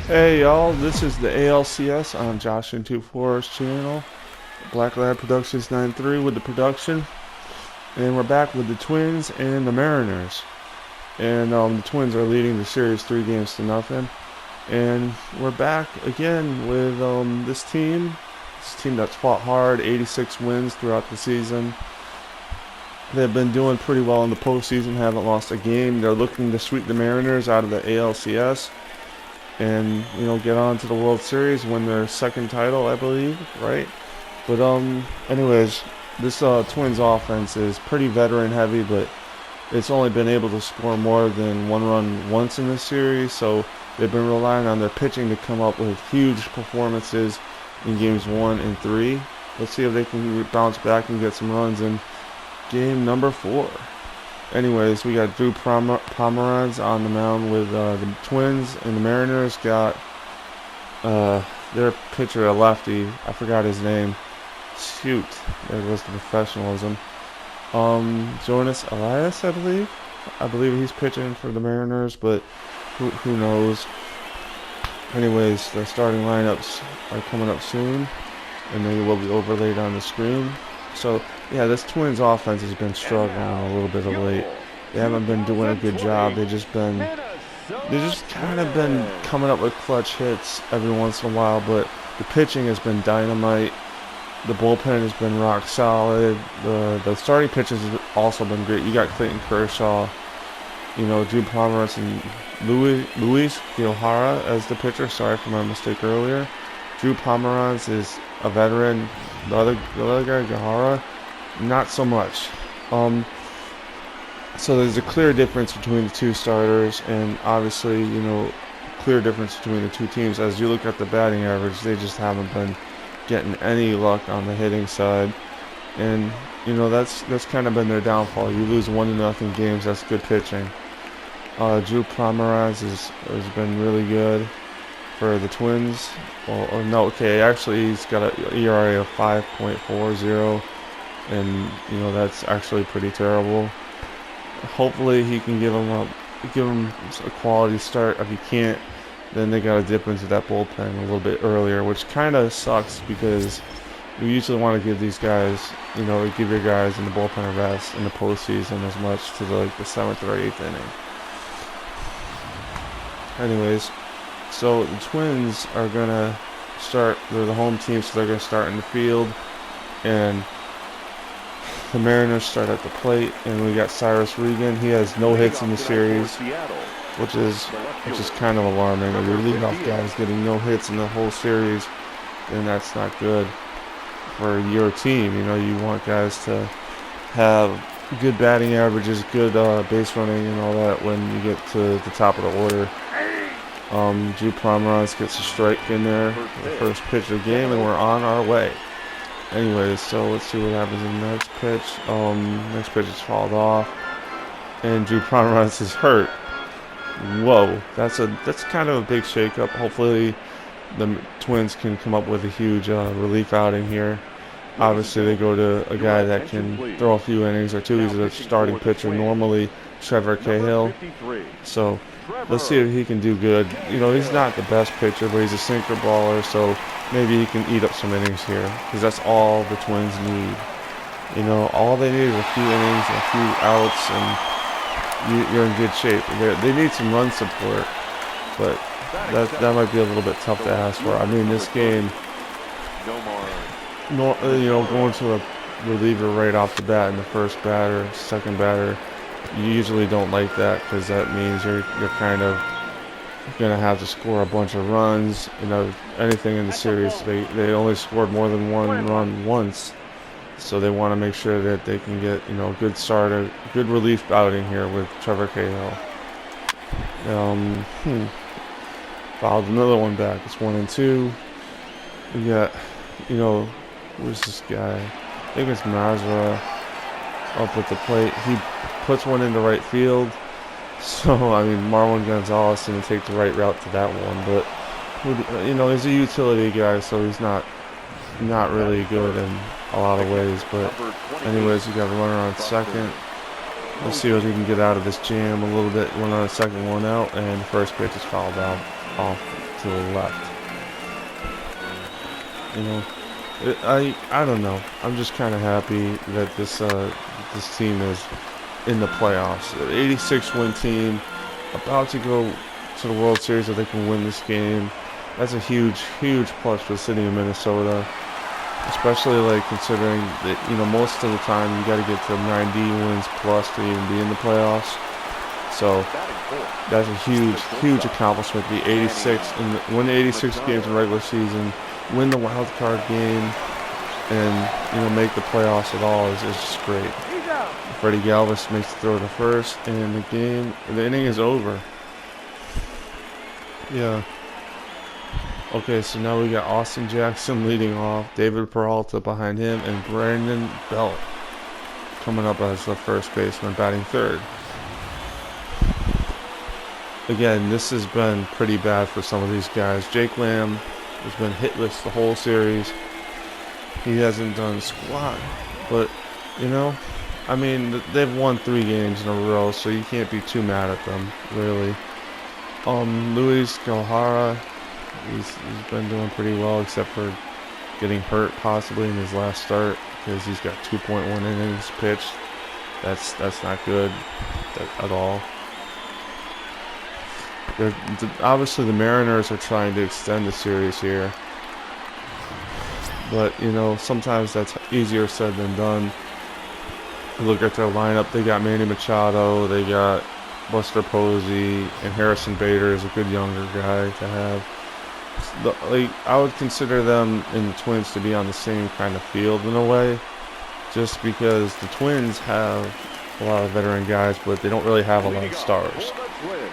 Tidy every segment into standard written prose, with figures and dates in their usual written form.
Hey y'all, this is the ALCS on Josh and 24's channel. Black Lad Productions 93 with the production. And we're back with the Twins and the Mariners. And the Twins are leading the series 3-0. And we're back again with this team that's fought hard, 86 wins throughout the season. They've been doing pretty well in the postseason, haven't lost a game. They're looking to sweep the Mariners out of the ALCS. And get on to the World Series, win their second title, I believe, right? But anyways, this Twins offense is pretty veteran heavy, but it's only been able to score more than one run once in this series, so they've been relying on their pitching to come up with huge performances in games 1 and 3. Let's see if they can bounce back and get some runs in game number 4. Anyways, we got Drew Pomeranz on the mound with the Twins, and the Mariners got their pitcher, a lefty. I forgot his name. Shoot, there was the professionalism. Jonas Elias, I believe. I believe he's pitching for the Mariners, but who knows? Anyways, the starting lineups are coming up soon, and they will be overlaid on the screen. So, yeah, this Twins offense has been struggling a little bit of late. They haven't been doing a good job. They just kind of been coming up with clutch hits every once in a while, but the pitching has been dynamite. The bullpen has been rock solid. The starting pitchers have also been great. You got Clayton Kershaw, Drew Pomeranz, and Luis Guilhara as the pitcher. Sorry for my mistake earlier. Drew Pomeranz is a veteran. The other guy, Guilhara, not so much. So there's a clear difference between the two starters, and obviously, clear difference between the two teams. As you look at the batting average, they just haven't been getting any luck on the hitting side, and that's kind of been their downfall. You lose 1-0 games, that's good pitching. Drew Pomeranz has been really good for the Twins. Actually he's got an ERA of 5.40, and that's actually pretty terrible. Hopefully he can give him a quality start. If he can't, then they gotta dip into that bullpen a little bit earlier, which kind of sucks because you usually want to give these guys, give your guys in the bullpen a rest in the postseason as much to the 7th or 8th inning. Anyways, so the Twins are gonna start. They're the home team, so they're gonna start in the field, and the Mariners start at the plate. And we got Cyrus Regan. He has no hits in the series, which is kind of alarming. If your leadoff guy is getting no hits in the whole series, then that's not good for your team. You want guys to have good batting averages, good base running, and all that when you get to the top of the order. Drew Pomeranz gets a strike in there, the first pitch of the game, and we're on our way. Anyways, so let's see what happens in the next pitch. Next pitch is fouled off, and Drew Pomeranz is hurt. Whoa, that's kind of a big shakeup. Hopefully, the Twins can come up with a huge relief outing here. Obviously, they go to a guy that can throw a few innings or two. He's a starting pitcher normally, Trevor Cahill. So let's see if he can do good. He's not the best pitcher, but he's a sinker baller, so maybe he can eat up some innings here, because that's all the Twins need. All they need is a few innings, a few outs, and you're in good shape. They need some run support, but that might be a little bit tough to ask for. I mean, this game, going to a reliever right off the bat in the first batter, second batter, you usually don't like that, because that means you're kind of going to have to score a bunch of runs. Anything in the series, they only scored more than one run once, so they want to make sure that they can get good start, a good relief outing here with Trevor Cahill. Fouled another one back. It's 1-2. We got where's this guy? I think it's Mazra up at the plate. He puts one into right field. So, I mean, Marwin Gonzalez didn't take the right route to that one, but he's a utility guy, so he's not really good in a lot of ways. But anyways, we got a runner on second. Let's see if we can get out of this jam a little bit. One on second, one out, and the first pitch is fouled out. off to the left. You know, I don't know. I'm just kind of happy that this team is in the playoffs. 86 win team, about to go to the World Series if they can win this game. That's a huge plus for the city of Minnesota, especially like considering that, you know, most of the time you got to get to 90 wins plus to even be in the playoffs. So that's a huge accomplishment. The 86 and win the 86 games in regular season, win the wild card game, and, you know, make the playoffs at all is just great. Freddie Galvis makes the throw to first, and the inning is over. Yeah. Okay, so now we got Austin Jackson leading off, David Peralta behind him, and Brandon Belt coming up as the first baseman, batting third. Again, this has been pretty bad for some of these guys. Jake Lamb has been hitless the whole series. He hasn't done squat, but, you know, I mean, they've won 3 games in a row, so you can't be too mad at them, really. Luis Galhara, he's been doing pretty well, except for getting hurt possibly in his last start, because he's got 2.1 innings pitched. That's not good at all. Obviously, the Mariners are trying to extend the series here, but, you know, sometimes that's easier said than done. Look at their lineup. They got Manny Machado, they got Buster Posey, and Harrison Bader is a good younger guy to have. I would consider them and the Twins to be on the same kind of field in a way, just because the Twins have a lot of veteran guys, but they don't really have a lot of stars.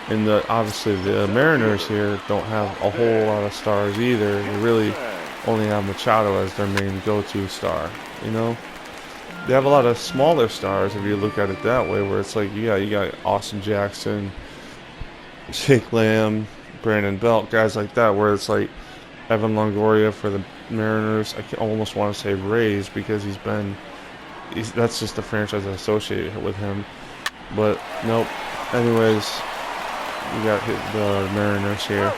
And obviously the Mariners here don't have a whole lot of stars either. They really only have Machado as their main go-to star, you know? They have a lot of smaller stars if you look at it that way, where it's like, yeah, you got Austin Jackson, Jake Lamb, Brandon Belt, guys like that, where it's like Evan Longoria for the Mariners. I almost want to say Rays, because that's just the franchise associated with him. But nope. Anyways, we got the Mariners here,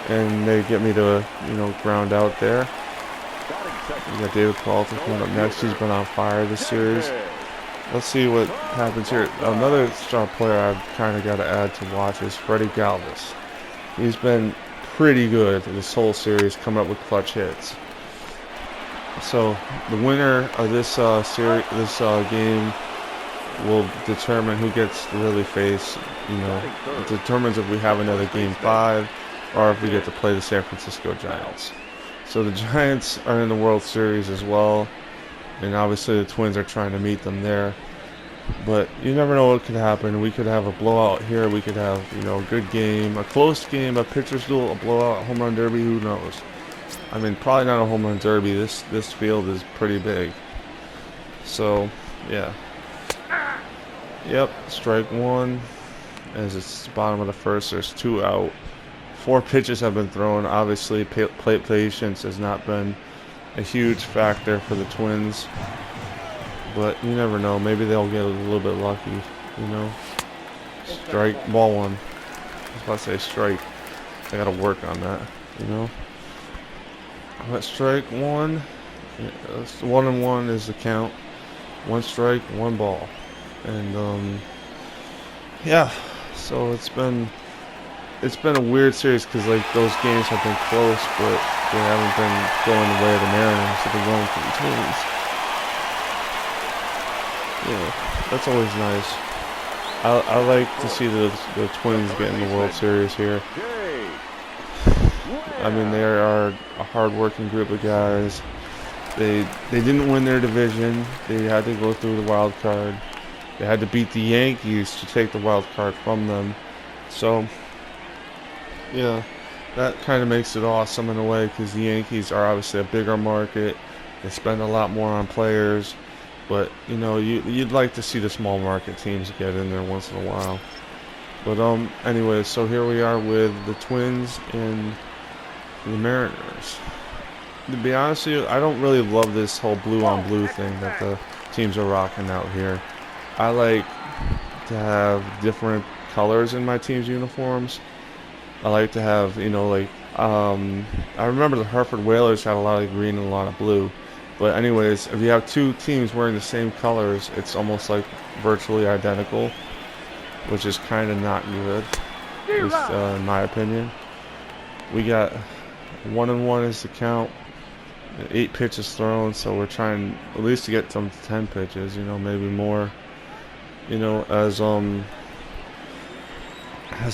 and they get me to, you know, ground out there. We got David Peralta coming up next. He's been on fire this series. Let's see what happens here. Another star player I've kind of got to add to watch is Freddie Galvis. He's been pretty good this whole series, coming up with clutch hits. So the winner of this game will determine who gets to really face. You know, it determines if we have another Game 5 or if we get to play the San Francisco Giants. So the Giants are in the World Series as well, and obviously the Twins are trying to meet them there. But you never know what could happen. We could have a blowout here. We could have, you know, a good game, a close game, a pitcher's duel, a blowout, a home run derby. Who knows? I mean, probably not a home run derby. This field is pretty big. So, yeah. Yep, strike one. As it's the bottom of the first, there's 2 out. 4 pitches have been thrown. Obviously, plate patience has not been a huge factor for the Twins. But you never know. Maybe they'll get a little bit lucky, you know. Strike, ball 1. I was about to say strike. I got to work on that, you know. But strike 1. 1-1 is the count. 1 strike, 1 ball. And, yeah. So it's been a weird series, because like those games have been close, but they haven't been going the way of the Mariners. They've been going for the Twins. Yeah, that's always nice. I like to see the Twins get in the World Series here. I mean, they are a hard-working group of guys. They didn't win their division. They had to go through the wild card. They had to beat the Yankees to take the wild card from them. So, yeah, that kind of makes it awesome in a way, because the Yankees are obviously a bigger market. They spend a lot more on players. But, you know, you'd like to see the small market teams get in there once in a while. But, anyway, so here we are with the Twins and the Mariners. To be honest with you, I don't really love this whole blue-on-blue thing that the teams are rocking out here. I like to have different colors in my team's uniforms. I like to have, you know, like, I remember the Hartford Whalers had a lot of green and a lot of blue. But anyways, if you have two teams wearing the same colors, it's almost like virtually identical, which is kind of not good, at least in my opinion. We got 1-1 is the count, 8 pitches thrown, so we're trying at least to get them to 10 pitches, you know, maybe more. You know, as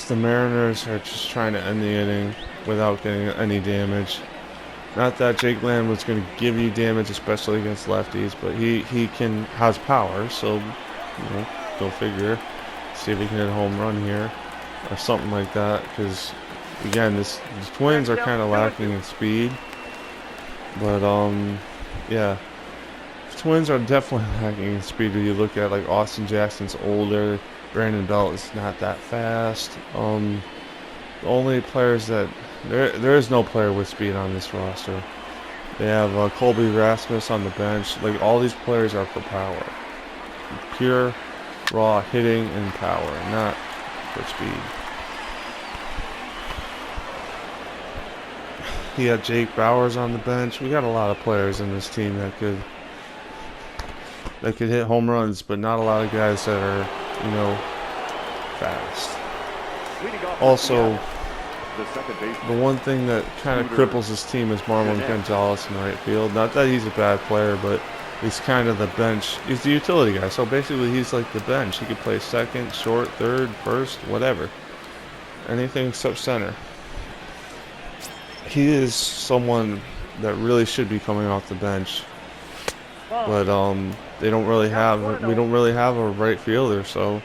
the Mariners are just trying to end the inning without getting any damage. Not that Jake Lamb was going to give you damage, especially against lefties, but he has power, so, you know, go figure. See if he can hit a home run here or something like that, because again, the Twins are kind of lacking in speed, but yeah, the Twins are definitely lacking in speed. If you look at like Austin Jackson's older, Brandon Belt is not that fast. The only players that there is no player with speed on this roster. They have Colby Rasmus on the bench. Like, all these players are for power, pure raw hitting and power, not for speed. He had Jake Bowers on the bench. We got a lot of players in this team that could hit home runs, but not a lot of guys that are, you know, fast. Also, the one thing that kind of cripples this team is Marlon Gonzalez in right field. Not that he's a bad player, but he's kind of the bench. He's the utility guy. So basically, he's like the bench. He could play second, short, third, first, whatever. Anything except center. He is someone that really should be coming off the bench. But we don't really have a right fielder. So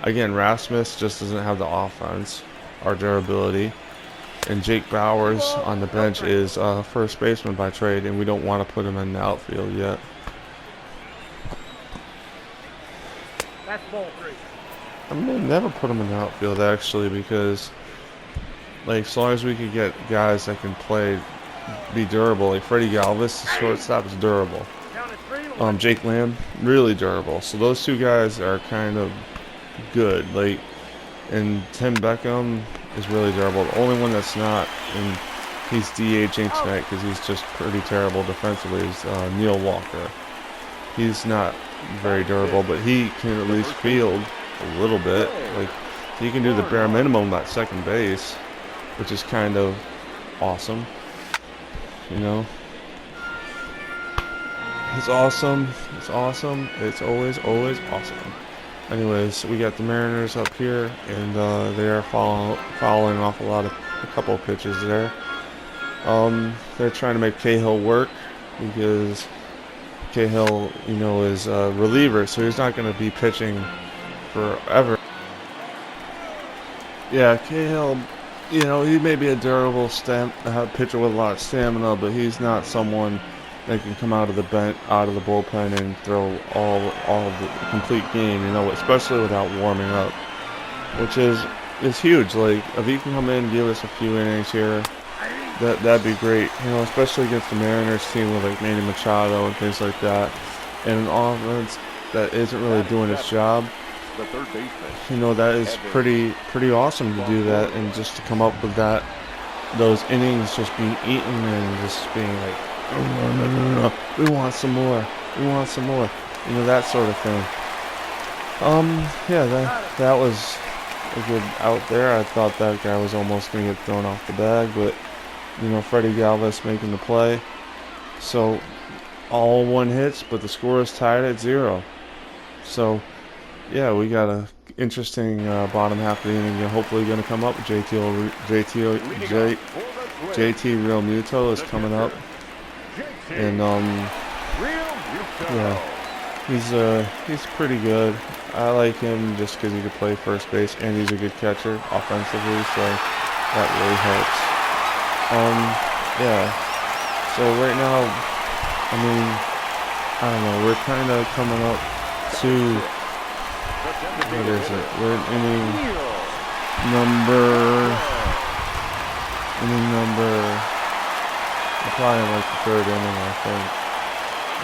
again, Rasmus just doesn't have the offense or durability. And Jake Bowers on the bench is first baseman by trade, and we don't want to put him in the outfield yet. That's ball 3. I may never put him in the outfield, actually, because, like, as long as we could get guys that can be durable, like Freddie Galvis, the shortstop, is durable. Jake Lamb, really durable. So those two guys are kind of good. Like, and Tim Beckham is really durable. The only one that's not, and he's DHing tonight because he's just pretty terrible defensively, is Neil Walker. He's not very durable, but he can at least field a little bit. Like, he can do the bare minimum at second base, which is kind of awesome. You know, it's awesome. It's awesome. It's always awesome. Anyways, we got the Mariners up here, and they are following off a couple of pitches there. They're trying to make Cahill work because Cahill, you know, is a reliever, so he's not going to be pitching forever. Yeah, Cahill, you know, he may be a durable pitcher with a lot of stamina, but he's not someone that can come out of the bullpen and throw all of the complete game, you know, especially without warming up, which is huge. Like, if he can come in and give us a few innings here, that'd be great, you know, especially against the Mariners team with like Manny Machado and things like that, and an offense that isn't really doing its job. You know, that is pretty awesome to do that, and just to come up with those innings just being eaten and just being like, oh, no, we want some more, you know, that sort of thing. Yeah, that was a good out there. I thought that guy was almost going to get thrown off the bag, but, you know, Freddie Galvis making the play. So, all 1 hits, but the score is tied at 0. So, yeah, we got a interesting bottom half of the inning. You're hopefully going to come up. JT Real Muto is coming up, and yeah, he's pretty good. I like him just because he can play first base and he's a good catcher offensively, so that really helps. Yeah. So right now, I mean, I don't know. We're kind of coming up to. What is it? We're in inning number. We're probably in like the 3rd inning, I think.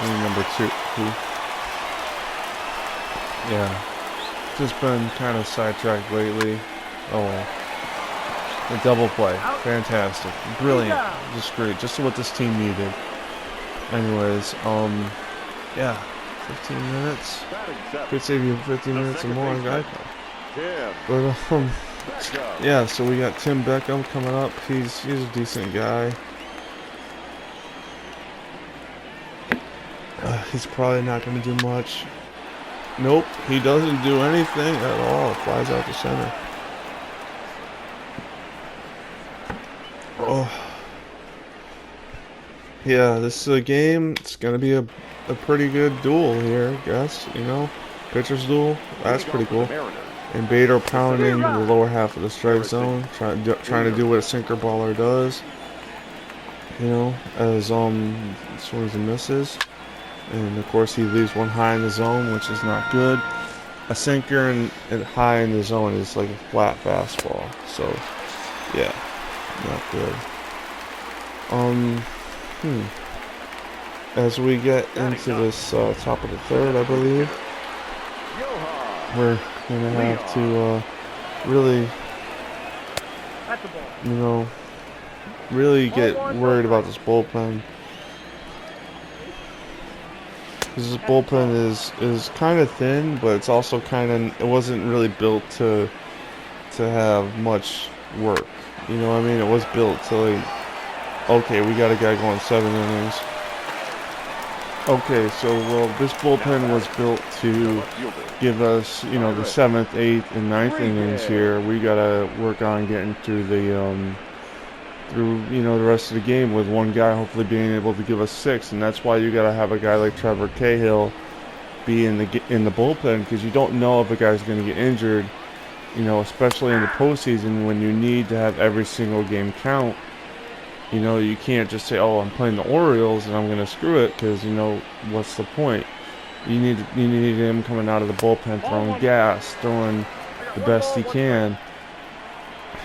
Inning number 2. Yeah. Just been kind of sidetracked lately. Oh well. A double play. Fantastic. Brilliant. Just great. Just what this team needed. Anyways, yeah. 15 minutes. Could save you 15 minutes or more on Geico. But, yeah, so we got Tim Beckham coming up. He's a decent guy. He's probably not going to do much. Nope, he doesn't do anything at all. Flies out to center. Oh. Yeah, this is a game. It's going to be a pretty good duel here, I guess. You know, pitcher's duel. That's pretty cool. And Bader pounding the lower half of the strike zone, trying to do what a sinker baller does. You know, as swings and misses. And of course he leaves one high in the zone, which is not good. A sinker and high in the zone is like a flat fastball. So yeah, not good. As we get into this top of the third, I believe, we're gonna have to really, you know, really get worried about this bullpen. Because this bullpen is kind of thin, but it's also it wasn't really built to have much work. You know what I mean? It was built to like, okay, we got a guy going 7 innings. Okay, so well, this bullpen was built to give us, you know, the 7th, 8th, and 9th innings here. We gotta work on getting through the the rest of the game with one guy hopefully being able to give us 6, and that's why you gotta have a guy like Trevor Cahill be in the bullpen, because you don't know if a guy's gonna get injured. You know, especially in the postseason when you need to have every single game count. You know, you can't just say, "Oh, I'm playing the Orioles and I'm gonna screw it," because you know what's the point? You need him coming out of the bullpen, throwing gas, throwing the best he can,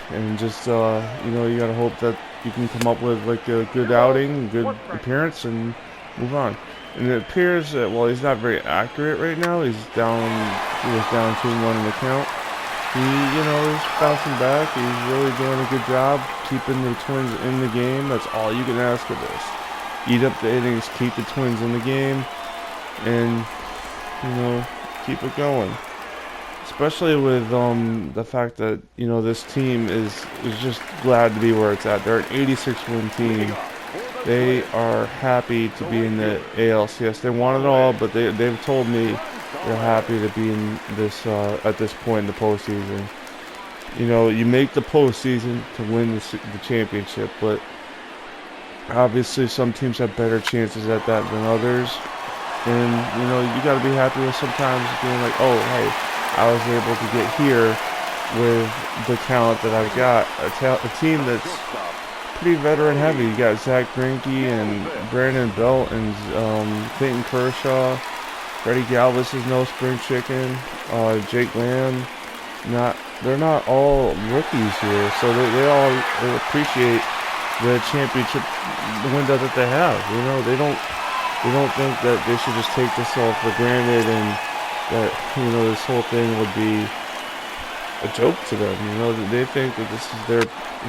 and just you know, you gotta hope that you can come up with like a good outing, good appearance, and move on. And it appears that while he's not very accurate right now, he was down 2-1 in the count. He, you know, is bouncing back. He's really doing a good job keeping the Twins in the game. That's all you can ask of this. Eat up the innings, keep the Twins in the game, and, you know, keep it going. Especially with the fact that, you know, this team is just glad to be where it's at. They're an 86-win team. They are happy to be in the ALCS. They want it all, but they've told me they're happy to be in this at this point in the postseason. You know, you make the postseason to win the championship, but obviously some teams have better chances at that than others. And, you know, you got to be happy with sometimes being like, oh, hey, I was able to get here with the talent that I've got. A team that's pretty veteran heavy. You got Zach Greinke and Brandon Belt and Clayton Kershaw. Freddie Galvis is no spring chicken. Jake Lamb, they're not all rookies here, so they all appreciate the championship window that they have. You know, they don't think that they should just take this all for granted and that, you know, this whole thing would be a joke to them. You know, they think that this is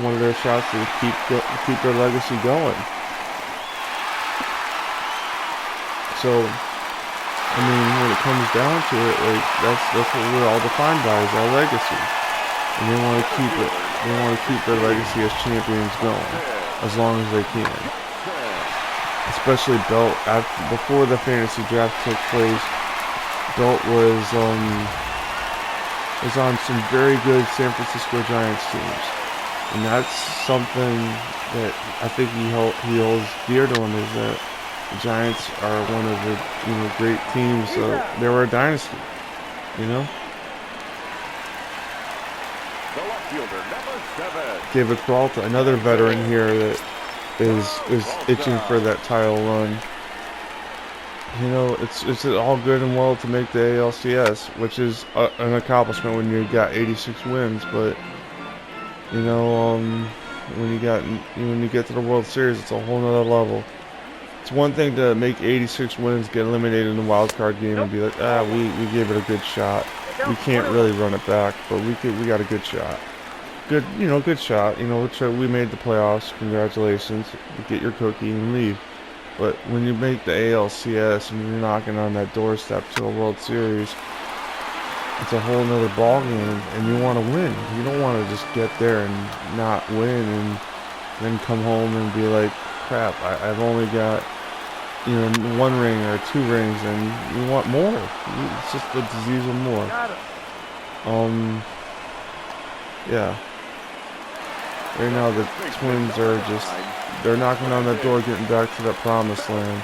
one of their shots to keep their legacy going. So, I mean, when it comes down to it, like that's what we're all defined by, is our legacy, and they want to keep it. They want to keep their legacy as champions going as long as they can. Especially Belt. Before the fantasy draft took place, Belt was on some very good San Francisco Giants teams, and that's something that I think he holds dear to him, is that the Giants are one of the, you know, great teams. They were a dynasty, you know. David Peralta, another veteran here that is itching for that title run. You know, it's all good and well to make the ALCS, which is an accomplishment when you got 86 wins. But you know, when you get to the World Series, it's a whole nother level. It's one thing to make 86 wins, get eliminated in the wild card game, and be like, we gave it a good shot. We can't really run it back, but we got a good shot. good, good shot. We made the playoffs. Congratulations. You get your cookie and leave. But when you make the ALCS and you're knocking on that doorstep to a World Series, it's a whole nother ball game, and you want to win. You don't want to just get there and not win and then come home and be like, crap, I've only got, 1 ring or 2 rings, and you want more. It's just the disease of more. Yeah. Right now the Twins are they're knocking on that door, getting back to that promised land.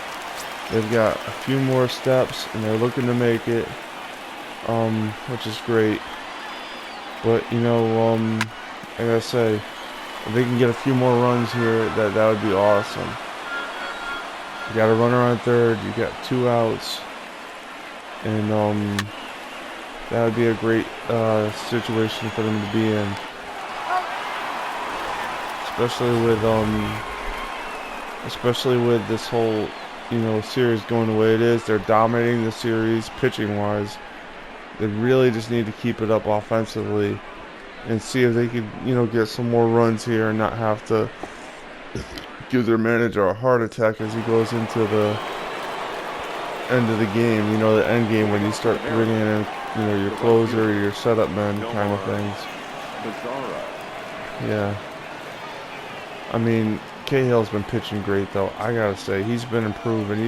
They've got a few more steps, and they're looking to make it, which is great. But, I gotta say, if they can get a few more runs here, that would be awesome. You got a runner on third, you got 2 outs, and that would be a great situation for them to be in, especially with this whole series going the way it is. They're dominating the series pitching wise. They really just need to keep it up offensively and see if they could get some more runs here and not have to give their manager a heart attack as he goes into the end of the game, the end game, when you start bringing in your closer, your setup men kind of things. Yeah. I mean, Cahill's been pitching great though. I gotta say, he's been improving.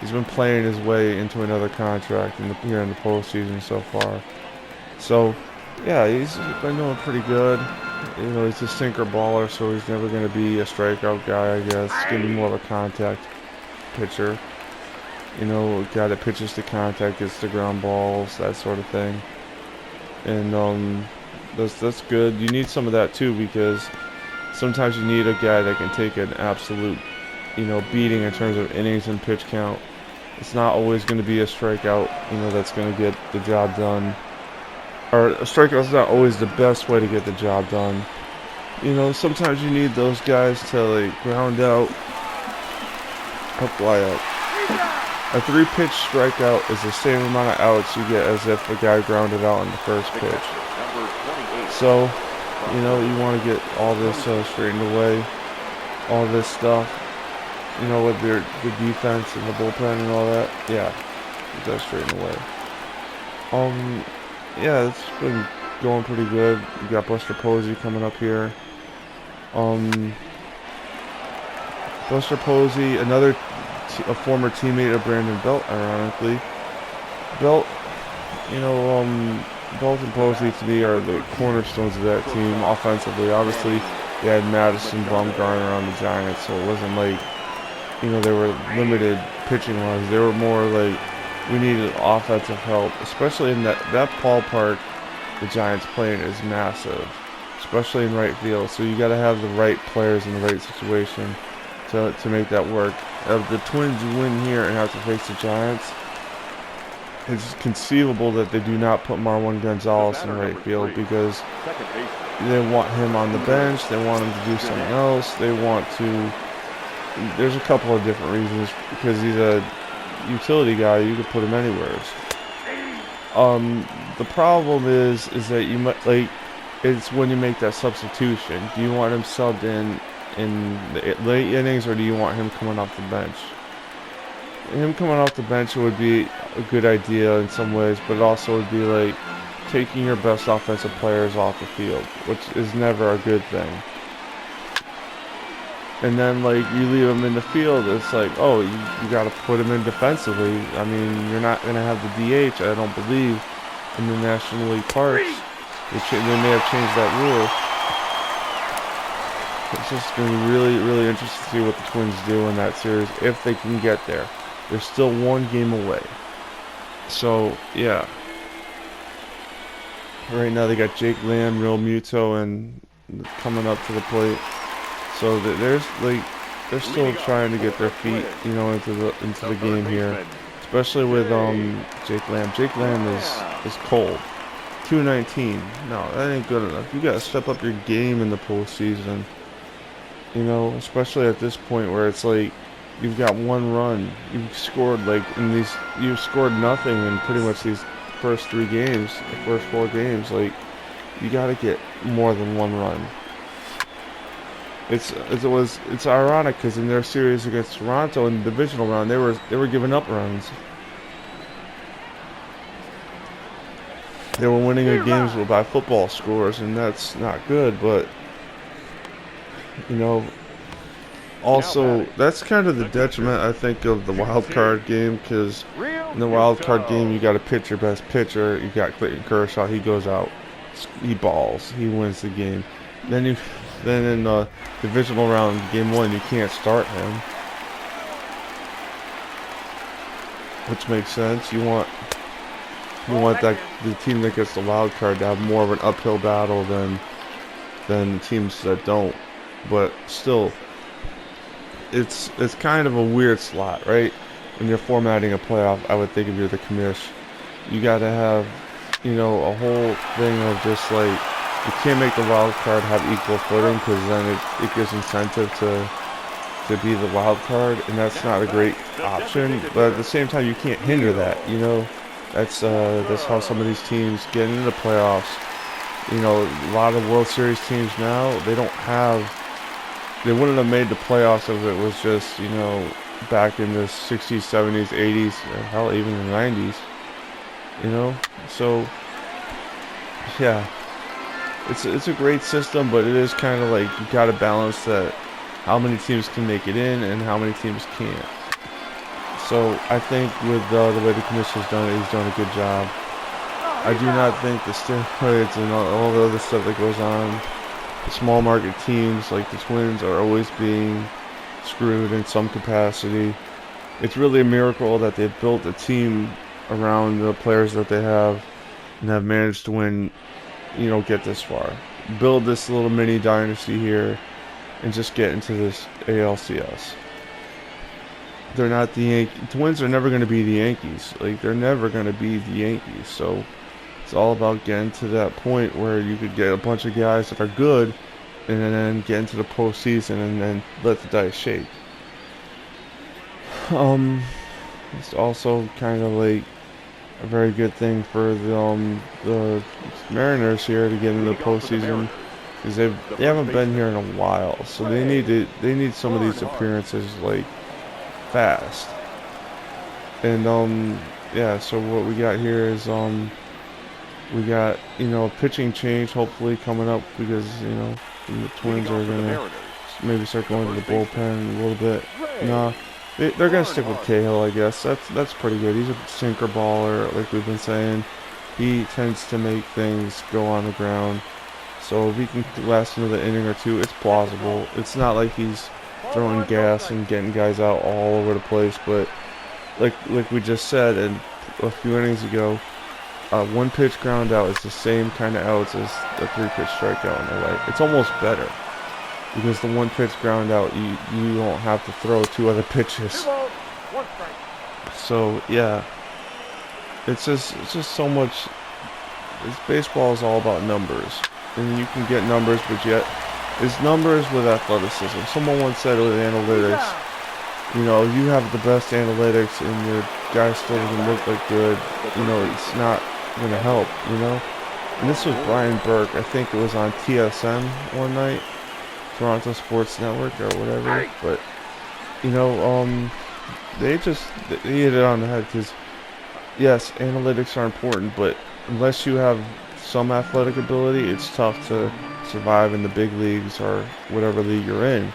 He's been playing his way into another contract here in the postseason so far. So, yeah, he's been doing pretty good. He's a sinker baller, so he's never going to be a strikeout guy, I guess. He's going to be more of a contact pitcher. A guy that pitches to contact, gets to ground balls, that sort of thing. And that's good. You need some of that too, because sometimes you need a guy that can take an absolute, beating in terms of innings and pitch count. It's not always going to be a strikeout, that's going to get the job done. Or a strikeout's not always the best way to get the job done. Sometimes you need those guys to ground out or fly out. A 3-pitch strikeout is the same amount of outs you get as if the guy grounded out on the first pitch. So, you want to get all this straightened away, all this stuff, with the defense and the bullpen and all that. Yeah, get that straightened away. Yeah, it's been going pretty good. You got Buster Posey coming up here. Buster Posey, a former teammate of Brandon Belt, ironically. Belt, Belt and Posey to me are the cornerstones of that team offensively. Obviously, they had Madison, Bumgarner on the Giants, so it wasn't like, they were limited pitching-wise. They were more like, we needed offensive help, especially in that ballpark the Giants playing is massive, especially in right field. So you got to have the right players in the right situation to make that work. If the Twins win here and have to face the Giants, it's conceivable that they do not put Marwin Gonzalez in right field because they want him on the bench. They want him to do something else. There's a couple of different reasons, because he's a utility guy. You could put him anywhere. The problem is that you might it's when you make that substitution. Do you want him subbed in the late innings, or do you want him coming off the bench? Him coming off the bench would be a good idea in some ways, but it also would be taking your best offensive players off the field, which is never a good thing. And then you leave him in the field, it's oh, you got to put him in defensively. I mean, you're not going to have the DH, I don't believe, in the National League parks. They may have changed that rule. It's just going to be really, really interesting to see what the Twins do in that series, if they can get there. They're still 1 game away. So, yeah. Right now they got Jake Lamb, Real Muto, and coming up to the plate. So they're still trying to get their feet, into the game here, especially with Jake Lamb. Jake Lamb is cold. 219. No, that ain't good enough. You gotta step up your game in the postseason. Especially at this point where it's you've got 1 run. You've scored you've scored nothing in pretty much these first 3 games, the first 4 games. you got to get more than one run. It's ironic because in their series against Toronto in the divisional round, they were giving up runs. They were winning the games by football scores, and that's not good. But you know, also that's kind of the detriment, I think, of the wild card game, because in the wild card game you got to pitch your best pitcher. You got Clayton Kershaw, he goes out, he balls, he wins the game. Then in the divisional round, game 1, you can't start him, which makes sense. You want that the team that gets the wild card to have more of an uphill battle than the teams that don't. But still, it's kind of a weird slot, right? When you're formatting a playoff, I would think if you're the commish, you got to have, you know, a whole thing of just like, you can't make the wild card have equal footing, because then it gives incentive to be the wild card, and that's not a great option. But at the same time, you can't hinder that. You know, that's how some of these teams get into the playoffs. You know, a lot of World Series teams now, they wouldn't have made the playoffs if it was just, you know, back in the 60s, 70s, 80s, hell, even the 90s. You know, so yeah. It's a great system, but it is kind of like you got to balance that, how many teams can make it in and how many teams can't. So I think with the way the commissioner's done it, he's done a good job. I do not think the steroids and all the other stuff that goes on, the small market teams like the Twins are always being screwed in some capacity. It's really a miracle that they've built a team around the players that they have and have managed to win, you know, get this far, build this little mini dynasty here, and just get into this ALCS. They're not the Yankees. Twins are never going to be the Yankees. Like, they're never going to be the Yankees. So it's all about getting to that point where you could get a bunch of guys that are good, and then get into the postseason and then let the dice shake. It's also kind of like a very good thing for the Mariners here to get into the postseason, because they haven't been here in a while, so they need some of these appearances like fast. And yeah, so what we got here is we got, you know, a pitching change hopefully coming up, because, you know, the Twins are gonna maybe start going to the bullpen a little bit. No, they're gonna stick with Cahill, I guess. That's pretty good. He's a sinker baller, like we've been saying. He tends to make things go on the ground. So if he can last another inning or two, it's plausible. It's not like he's throwing gas and getting guys out all over the place, but like we just said, and a few innings ago, one pitch ground out is the same kind of outs as the 3-pitch strikeout on the right. It's almost better, because the one pitch ground out, you don't have to throw 2 other pitches. So yeah, it's just so much. Baseball is all about numbers, and you can get numbers, but yet it's numbers with athleticism. Someone once said with analytics, you know, you have the best analytics and your guy still doesn't look like good, you know, it's not going to help, you know. And this was Brian Burke, I think it was on TSN one night, Toronto Sports Network or whatever, but, you know, they hit it on the head, because, yes, analytics are important, but unless you have some athletic ability, it's tough to survive in the big leagues or whatever league you're in.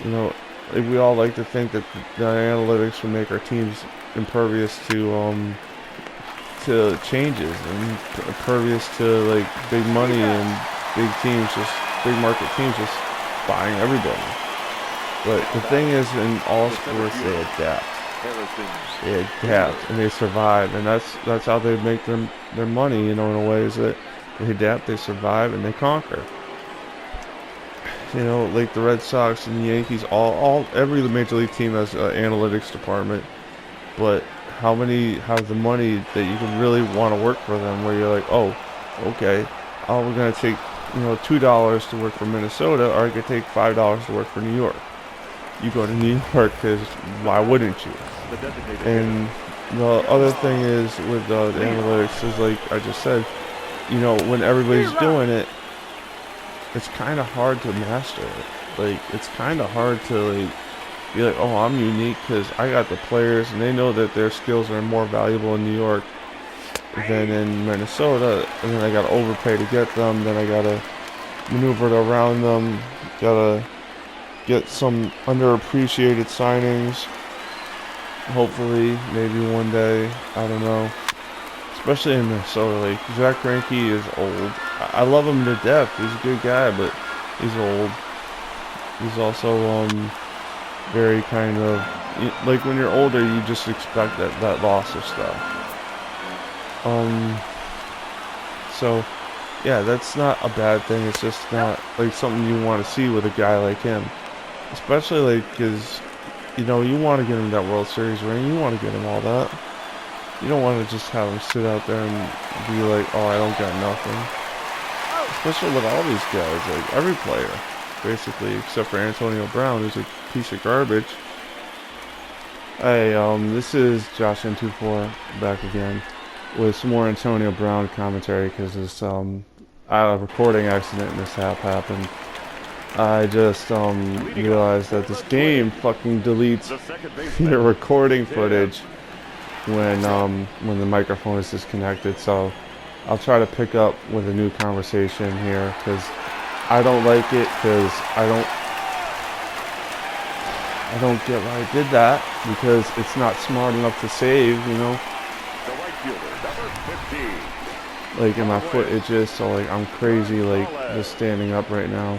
You know, we all like to think that the analytics will make our teams impervious to changes and impervious to like big money and big market teams just buying everybody. But the thing is, in all sports, they adapt. They adapt and they survive, and that's how they make their money. You know, in a way, is that they adapt, they survive, and they conquer. You know, like the Red Sox and the Yankees, every major league team has an analytics department, but how many have the money that you can really want to work for them, where you're like, oh, okay, we're going to take, you know, $2 to work for Minnesota, or I could take $5 to work for New York. You go to New York because why wouldn't you? And the other thing is with the analytics is, like I just said, you know, when everybody's doing it, it's kind of hard to master it. Like, it's kind of hard to, like, be like, oh, I'm unique because I got the players and they know that their skills are more valuable in New York than in Minnesota, and then I gotta overpay to get them, then I gotta maneuver it around them, gotta get some underappreciated signings, hopefully, maybe one day, I don't know, especially in Minnesota. Like, Zach Greinke is old. I love him to death, he's a good guy, but he's old. He's also, very kind of, like, when you're older, you just expect that loss of stuff. So, yeah, that's not a bad thing. It's just not, like, something you want to see with a guy like him. Especially, like, because, you know, you want to get him that World Series ring. You want to get him all that. You don't want to just have him sit out there and be like, oh, I don't got nothing. Especially with all these guys, like, every player, basically, except for Antonio Brown, who's a piece of garbage. Hey, this is Josh N24 back again with some more Antonio Brown commentary because this a recording accident in this app happened. I just realized that this game fucking deletes your recording footage when the microphone is disconnected. So I'll try to pick up with a new conversation here because I don't like it, because I don't get why I did that, because it's not smart enough to save, you know. Like, in my foot itches, so like I'm crazy, like just standing up right now.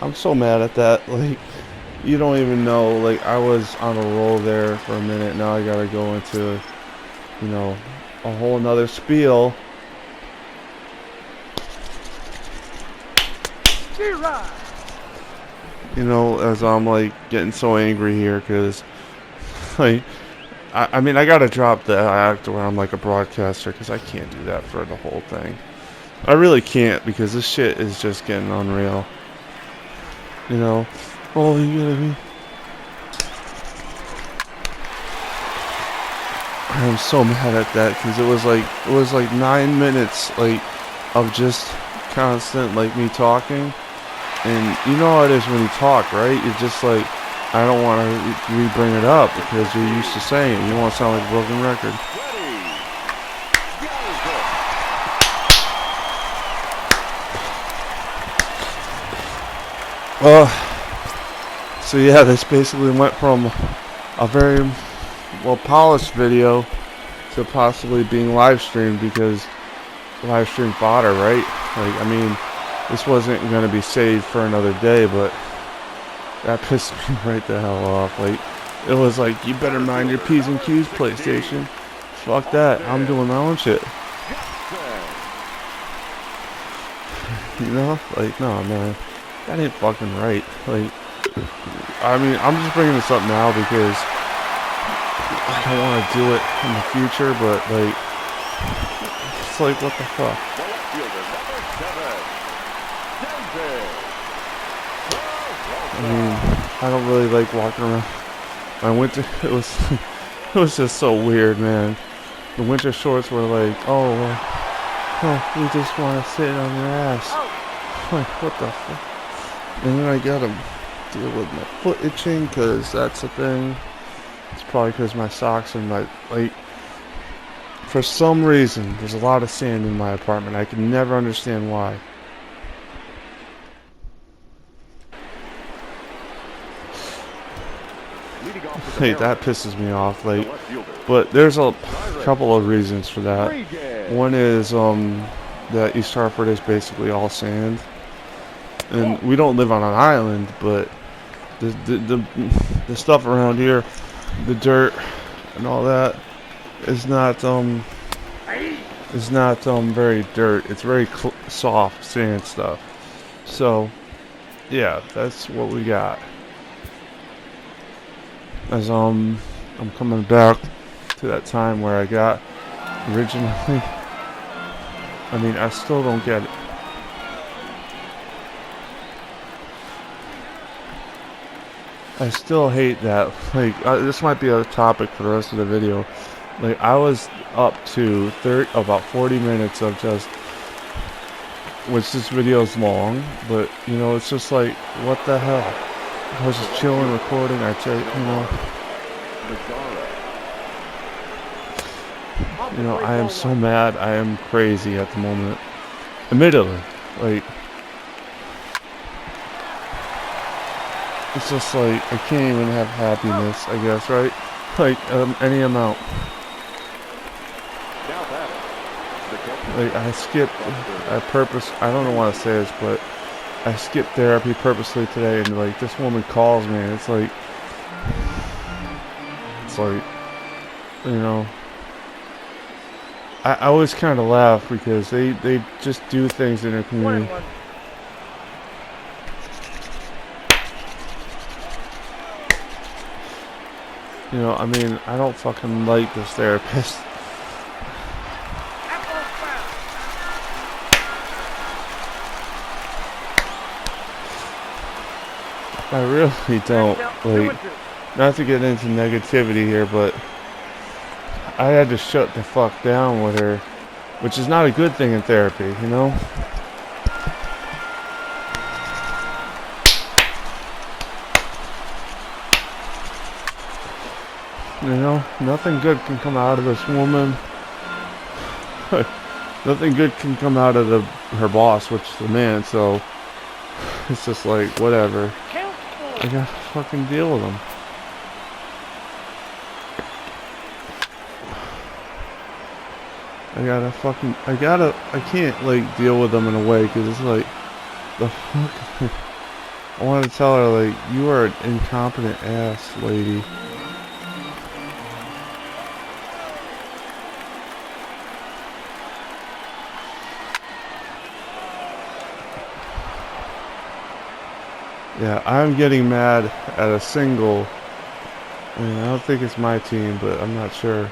I'm so mad at that. Like, you don't even know. Like, I was on a roll there for a minute. Now I gotta go into, you know, a whole nother spiel. You know, as I'm like getting so angry here, because like, I mean, I gotta drop the act where I'm like a broadcaster, because I can't do that for the whole thing. I really can't, because this shit is just getting unreal. You know, oh, you gotta be. I'm so mad at that, because it was like 9 minutes like of just constant like me talking, and you know how it is when you talk, right? It's just like, I don't want to re-bring it up because you're used to saying it. You want to sound like a broken record. So yeah, this basically went from a very well polished video to possibly being live streamed, because live stream fodder, right? Like, I mean, this wasn't going to be saved for another day, but that pissed me right the hell off. Like, it was like, you better mind your P's and Q's, PlayStation. Fuck that. I'm doing my own shit. You know? Like, no, man. That ain't fucking right. Like, I mean, I'm just bringing this up now because I don't want to do it in the future, but, like, it's like, what the fuck? I mean, I don't really like walking around. My winter, it was just so weird, man. The winter shorts were like, oh, you just want to sit on your ass. Like, what the fuck? And then I gotta deal with my foot itching, because that's a thing. It's probably because my socks and my, like, for some reason, there's a lot of sand in my apartment. I can never understand why. Hey, that pisses me off. Like, but there's a couple of reasons for that. One is that East Hartford is basically all sand, and we don't live on an island, but the stuff around here, the dirt and all that, is not very dirt. It's very soft sand stuff. So yeah, that's what we got. As I'm coming back to that time where I got originally. I mean, I still don't get it. I still hate that. Like, this might be a topic for the rest of the video. Like, I was up to about 40 minutes of just, which this video is long, but, you know, it's just like, what the hell? I was just chilling, recording, you know, I am so mad, I am crazy at the moment. Admittedly, like, it's just like, I can't even have happiness, I guess, right? Like, any amount. Like, I don't want to say this, but I skipped therapy purposely today, and like, this woman calls me, and it's like, you know, I always kind of laugh because they just do things in their community. You know, I mean, I don't fucking like this therapist. I really don't. Like, not to get into negativity here, but I had to shut the fuck down with her, which is not a good thing in therapy, you know? You know, nothing good can come out of this woman. Nothing good can come out of her boss, which is the man, so it's just like, whatever. I gotta fucking deal with them. I can't, like, deal with them in a way, because it's like, the fuck? I want to tell her, like, you are an incompetent ass lady. Yeah, I'm getting mad at a single. I mean, I don't think it's my team, but I'm not sure.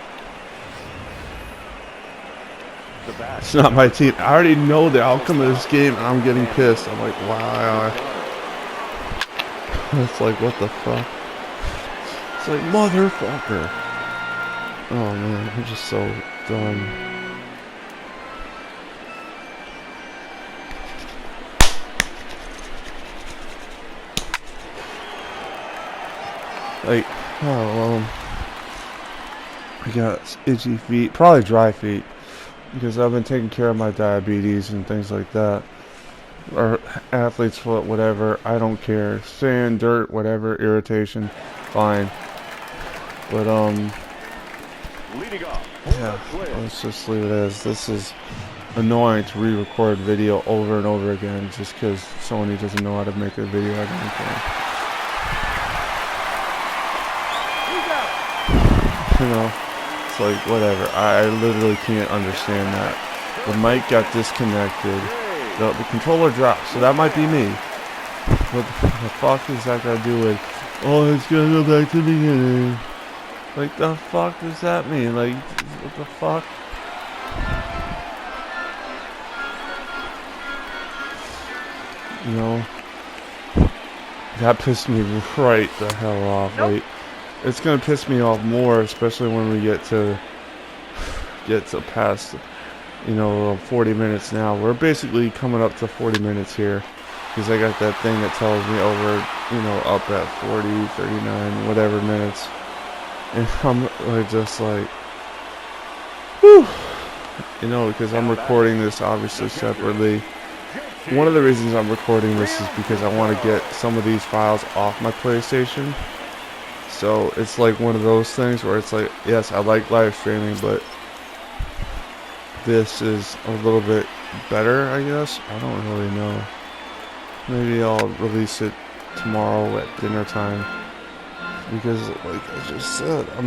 It's not my team. I already know the outcome of this game, and I'm getting pissed. I'm like, wow. It's like, what the fuck? It's like, motherfucker. Oh man, I'm just so dumb. Like, oh, I got itchy feet, probably dry feet, because I've been taking care of my diabetes and things like that. Or athlete's foot, whatever, I don't care. Sand, dirt, whatever, irritation, fine. But, yeah, let's just leave it as this is annoying to re-record video over and over again just because Sony doesn't know how to make a video out of anything. You know, it's like, whatever. I literally can't understand that. The mic got disconnected. The controller dropped, so that might be me. What the fuck is that got to do with, oh, it's gonna go back to the beginning? Like, the fuck does that mean? Like, what the fuck? You know, that pissed me right the hell off. Nope. Like, it's gonna piss me off more, especially when we get to past, you know, 40 minutes now. We're basically coming up to 40 minutes here, because I got that thing that tells me over, you know, up at 40, 39, whatever minutes, and I'm like, just like, whew, you know, because I'm recording this obviously separately. One of the reasons I'm recording this is because I want to get some of these files off my PlayStation. So it's like one of those things where it's like, yes, I like live streaming, but this is a little bit better, I guess. I don't really know. Maybe I'll release it tomorrow at dinner time, because like I just said, I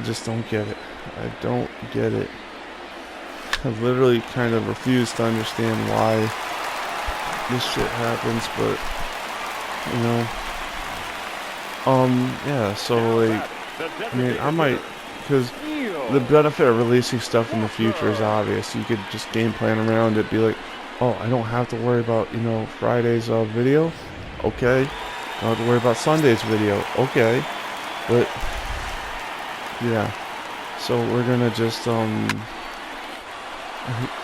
just don't get it. I don't get it. I literally kind of refuse to understand why this shit happens, but you know, yeah, so like, I mean, I might, because the benefit of releasing stuff in the future is obvious. You could just game plan around it, be like, oh, I don't have to worry about, you know, Friday's video, okay, I don't have to worry about Sunday's video, okay, but yeah, So we're gonna just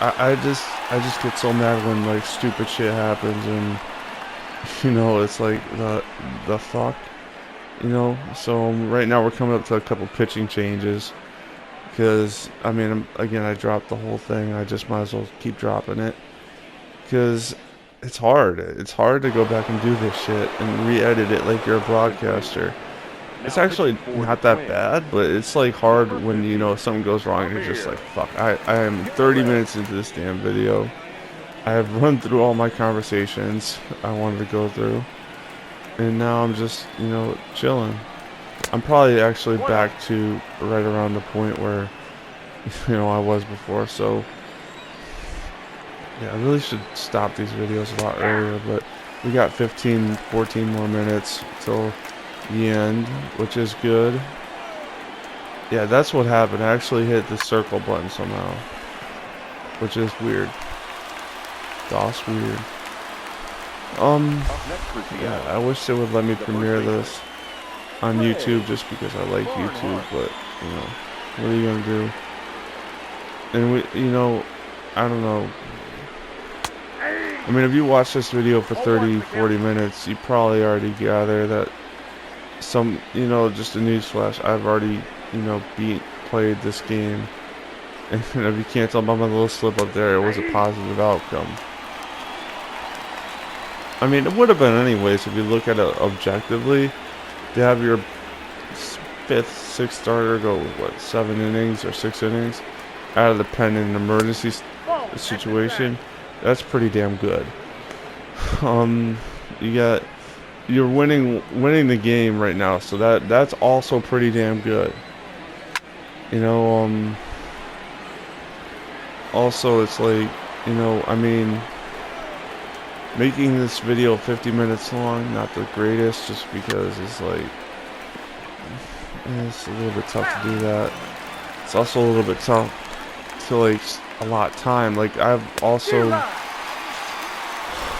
I just get so mad when like stupid shit happens, and you know, it's like the fuck, you know. So right now we're coming up to a couple pitching changes, because I mean, again, I dropped the whole thing. I just might as well keep dropping it, because it's hard. It's hard to go back and do this shit and re-edit it like you're a broadcaster. It's actually not that bad, but it's like hard when, you know, something goes wrong and you're just like, fuck, I am 30 minutes into this damn video. I have run through all my conversations I wanted to go through, and now I'm just, you know, chilling. I'm probably actually back to right around the point where, you know, I was before, so yeah, I really should stop these videos a lot earlier, but we got 15, 14 more minutes till the end, which is good. Yeah, that's what happened. I actually hit the circle button somehow, which is weird. That's weird. Yeah, I wish they would let me premiere this on YouTube just because I like YouTube, but, you know, what are you gonna do? And we, you know, I don't know. I mean, if you watch this video for 30, 40 minutes, you probably already gather that some, you know, just a newsflash, I've already, you know, played this game. And if you can't tell by my little slip up there, it was a positive outcome. I mean, it would have been anyways if you look at it objectively. To have your 5th, 6th starter go, what, 7 innings or 6 innings out of the pen in an emergency situation, that's pretty damn good. You're winning the game right now, so that's also pretty damn good. You know, also it's like, you know, I mean, making this video 50 minutes long, not the greatest, just because it's like, it's a little bit tough to do that. It's also a little bit tough to like allot time. Like I've also,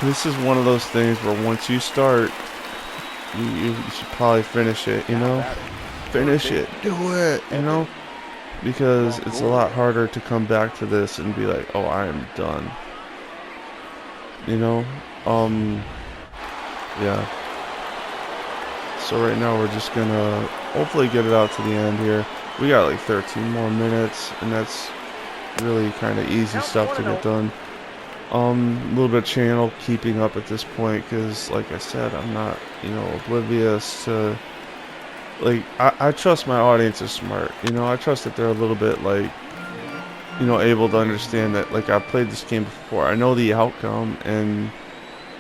this is one of those things where once you start, you should probably finish it, you know? Finish it, do it, you know? Because it's a lot harder to come back to this and be like, oh, I am done. You know? Yeah. So right now we're just gonna hopefully get it out to the end here. We got like 13 more minutes, and that's really kind of easy stuff to get done. A little bit of channel keeping up at this point, because like I said, I'm not, you know, oblivious to, like, I trust my audience is smart, you know. I trust that they're a little bit like, you know, able to understand that, like, I've played this game before. I know the outcome, and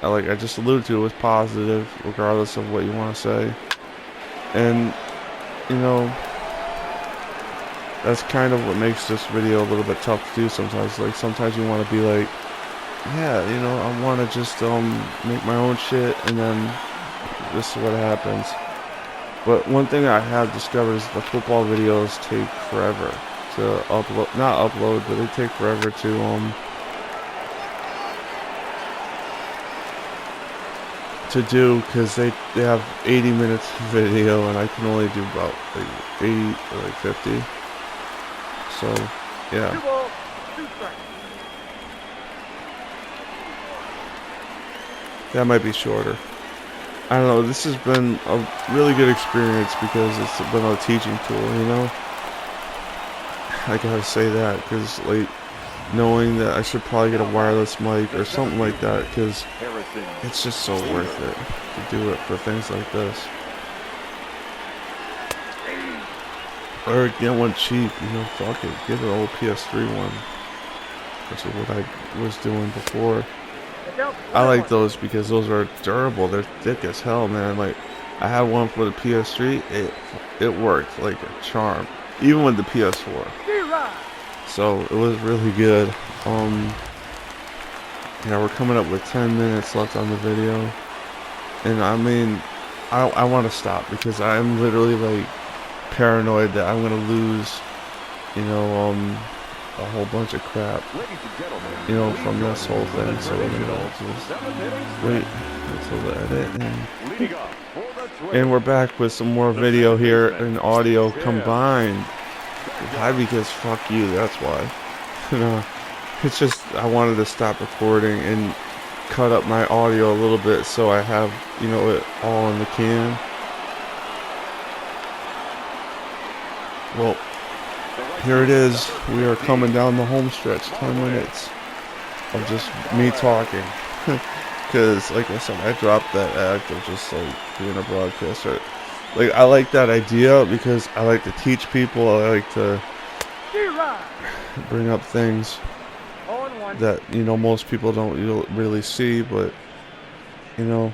like I just alluded to, it was positive regardless of what you want to say. And, you know, that's kind of what makes this video a little bit tough to do sometimes. Like, sometimes you want to be like, yeah, you know, I want to just make my own shit, and then this is what happens. But one thing I have discovered is the football videos take forever to upload. Not upload, but they take forever to do, because they have 80 minutes of video, and I can only do about like 80 or like 50. So, yeah. That might be shorter. I don't know, this has been a really good experience because it's been a teaching tool, you know? I gotta say that, because, like, knowing that I should probably get a wireless mic or something like that, because it's just so worth it to do it for things like this. Or get one cheap, you know, fuck it, get an old PS3 one, which is what I was doing before. I like those because those are durable. They're thick as hell, man. Like, I had one for the PS3. It worked like a charm, even with the PS4. So it was really good. Yeah, we're coming up with 10 minutes left on the video, and I mean, I want to stop because I'm literally like paranoid that I'm gonna lose, you know, a whole bunch of crap, you know, from this whole thing. So we're gonna just wait until the edit, and we're back with some more video here and audio combined. Why? Because fuck you, that's why. You know, it's just I wanted to stop recording and cut up my audio a little bit so I have, you know, it all in the can. Well, here it is. We are coming down the home stretch. 10 minutes of just me talking. Because, like I said, I dropped that act of just, like, being a broadcaster. Like, I like that idea because I like to teach people. I like to bring up things that, you know, most people don't really see. But, you know,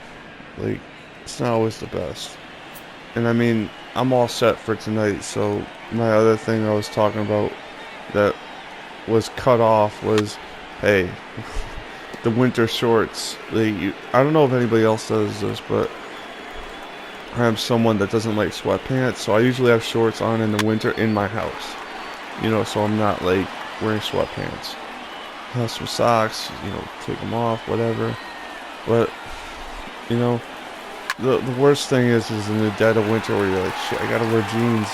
like, it's not always the best. And, I mean, I'm all set for tonight. So, my other thing I was talking about that was cut off was, hey, the winter shorts. I don't know if anybody else does this, but I'm someone that doesn't like sweatpants, so I usually have shorts on in the winter in my house. You know, so I'm not like wearing sweatpants. I have some socks, you know, take them off, whatever. But, you know, the worst thing is in the dead of winter where you're like, shit, I gotta wear jeans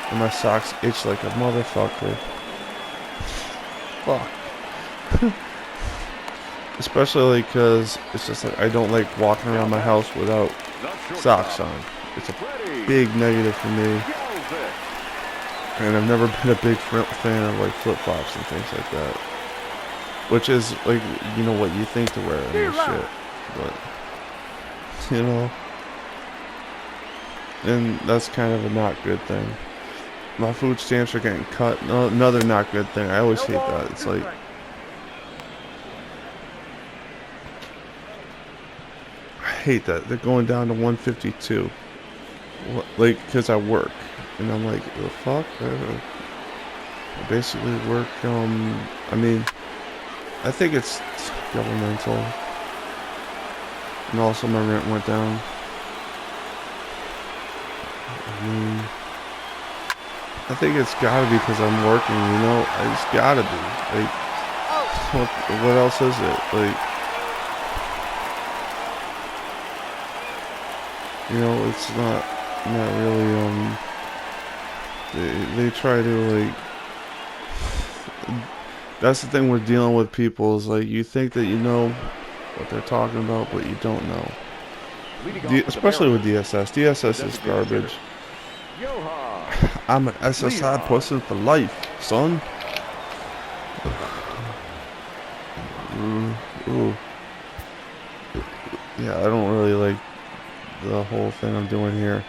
and my socks itch like a motherfucker. Fuck. Especially because it's just like I don't like walking around my house without socks on. It's a big negative for me. And I've never been a big fan of like flip-flops and things like that. Which is like, you know, what you think to wear and this shit. But, you know. And that's kind of a not good thing. My food stamps are getting cut. No, another not good thing. I always hate that. It's like, I hate that. They're going down to 152. Like, because I work. And I'm like, the fuck? I basically work, I mean, I think it's governmental. And also my rent went down. I mean, I think it's gotta be because I'm working, you know? It's gotta be. Like, what else is it? Like, you know, it's not really, they try to, like, that's the thing with dealing with people is, like, you think that you know what they're talking about, but you don't know. Especially with DSS. DSS is garbage. I'm an SSI person for life, son. Ooh. Yeah, I don't really like the whole thing I'm doing here.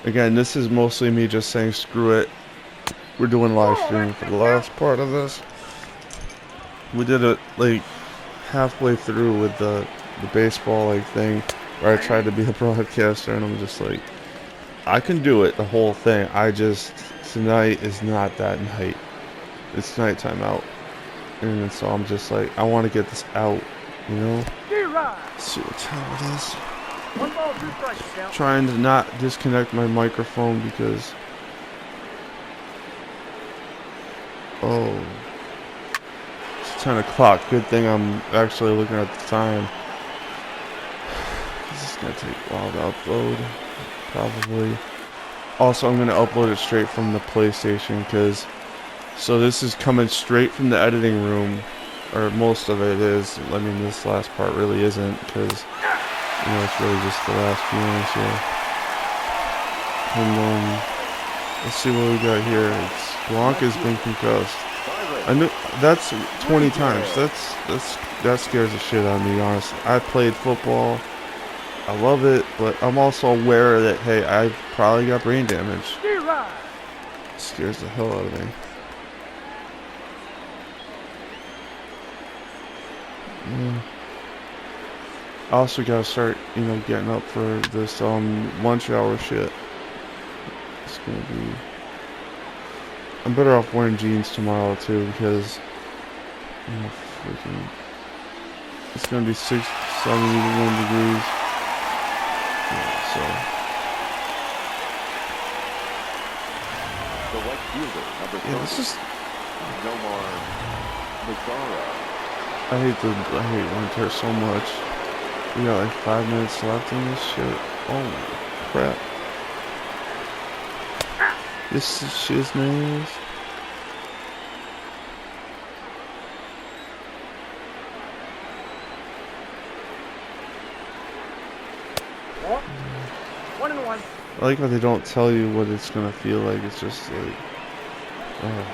Again, this is mostly me just saying screw it. We're doing live streaming for the last part of this. We did it like halfway through with the baseball like thing where I tried to be a broadcaster and I'm just like, I can do it, the whole thing. Tonight is not that night. It's nighttime out. And so I'm just like, I want to get this out, you know? Let's see what time it is. 1 ball, 2 strikes, count. Trying to not disconnect my microphone because... Oh. It's 10 o'clock. Good thing I'm actually looking at the time. This is going to take a while to upload. Probably. Also, I'm going to upload it straight from the PlayStation because... So this is coming straight from the editing room. Or most of it is. I mean, this last part really isn't because... You know, it's really just the last few minutes here. And let's see what we got here. Blanc has been concussed. I knew that's 20 times. That scares the shit out of me, honestly. I played football. I love it, but I'm also aware that hey, I probably got brain damage. It scares the hell out of me. Yeah. I also gotta start, you know, getting up for this lunch hour shit. It's gonna be... I'm better off wearing jeans tomorrow too because, you know, freaking... It's gonna be 71 degrees. Yeah, so... Yeah, this is... I hate winter so much. We got like 5 minutes left in this shit. Oh crap. This is shiznays. One and one. I like how they don't tell you what it's gonna feel like. It's just like, oh.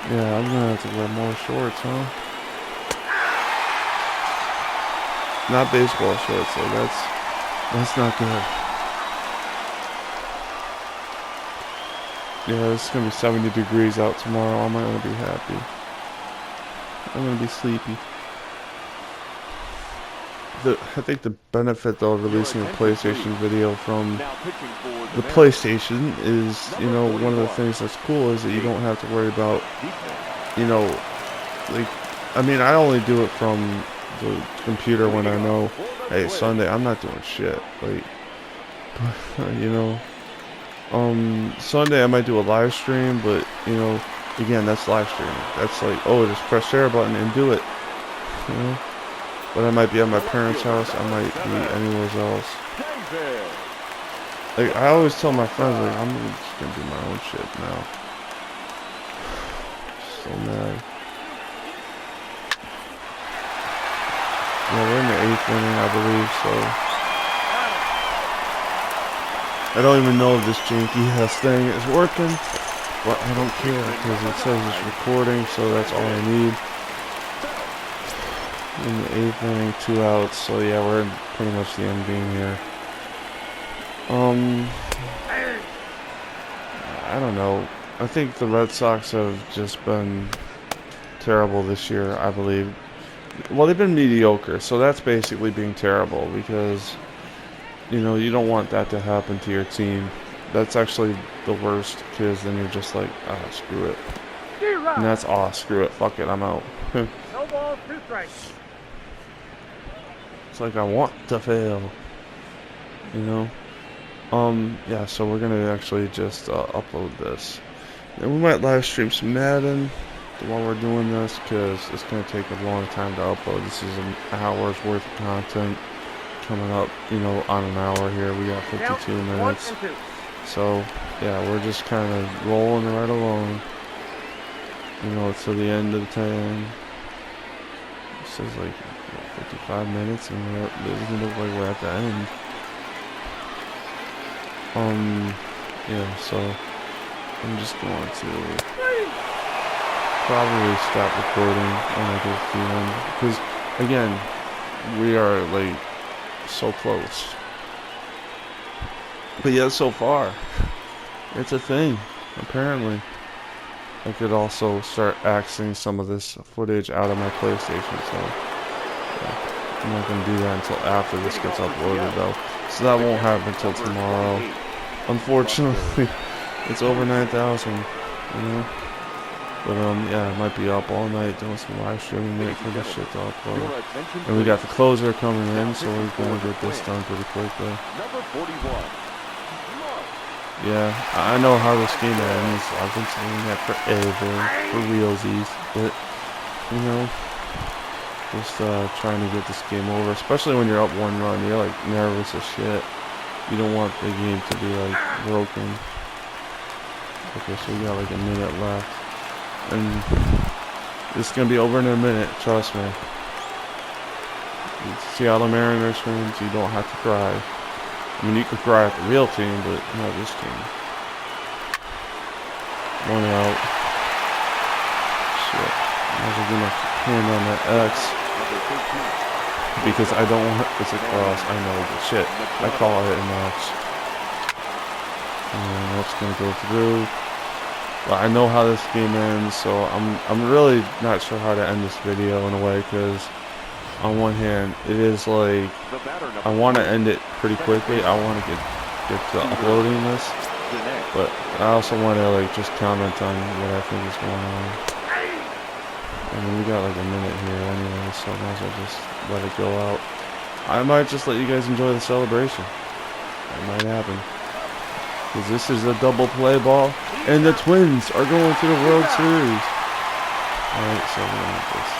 Yeah, I'm gonna have to wear more shorts, huh? Not baseball shorts, so that's not good. Yeah, it's gonna be 70 degrees out tomorrow. I'm not gonna be happy. I'm gonna be sleepy. I think the benefit though of releasing a PlayStation video from the PlayStation is, you know, one of the things that's cool is that you don't have to worry about, you know, like, I mean, I only do it from the computer when I know, hey, Sunday, I'm not doing shit, like, you know, Sunday I might do a live stream, but, you know, again, that's live streaming. That's like, oh, just press share button and do it, you know. But I might be at my parents' house. I might be anywhere else. Like, I always tell my friends, like, I'm just gonna do my own shit now. So mad. Yeah, we're in the 8th inning, I believe, so. I don't even know if this janky ass thing is working, but I don't care because it says it's recording, so that's all I need. In the 8th inning, 2 outs, so yeah, we're in pretty much the end game here. I don't know. I think the Red Sox have just been terrible this year, I believe. Well, they've been mediocre, so that's basically being terrible because, you know, you don't want that to happen to your team. That's actually the worst because then you're just like, ah, screw it. And that's, ah, screw it, fuck it, I'm out. No balls, 2 strikes. It's like I want to fail, you know. Yeah, so we're gonna actually just upload this, and we might live stream some Madden while we're doing this because it's gonna take a long time to upload. This is an hour's worth of content coming up, you know, on an hour here. We got 52 minutes, so yeah, we're just kind of rolling right along, you know, to the end of the time. This is like 55 minutes, and it doesn't look like we're at the end. Yeah, so I'm just going to probably stop recording when I get to the end, because again, we are like so close. But yeah, so far, it's a thing, apparently. I could also start accessing some of this footage out of my PlayStation, so yeah, I'm not going to do that until after this gets uploaded though. So that won't happen until tomorrow. Unfortunately, it's over 9,000, you know. But yeah, I might be up all night doing some live streaming, waiting for this shit to upload. And we got the closer coming in, so we're going to get this done pretty quickly. Yeah, I know how this game ends. I've been saying that forever, for realsies. But, you know, just trying to get this game over. Especially when you're up 1 run, you're like nervous as shit. You don't want the game to be like broken. Okay, so we got like a minute left. And it's going to be over in a minute, trust me. See all the Mariners fans, you don't have to cry. I mean, you could cry at the real team, but not this team. 1 out. Shit. I was gonna get my hand on that X. Because I don't want it's a cross. I know, but shit. I call it an X. And that's gonna go through. Well, I know how this game ends, so I'm really not sure how to end this video in a way, because on one hand, it is like, I want to end it pretty quickly. I want to get to uploading this, but I also want to like just comment on what I think is going on. I mean, we got like a minute here anyway, so I might as well just let it go out. I might just let you guys enjoy the celebration. That might happen. Because this is a double play ball, and the Twins are going to the World Series. Alright, so we're going to just,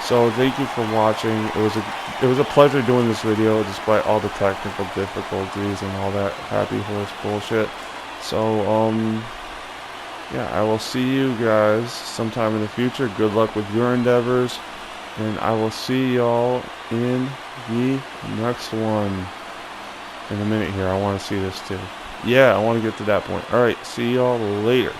So thank you for watching. It was a pleasure doing this video despite all the technical difficulties and all that happy horse bullshit. So yeah, I will see you guys sometime in the future. Good luck with your endeavors, and I will see y'all in the next one in a minute here. I want to see this too. Yeah, I want to get to that point. Alright, see y'all later.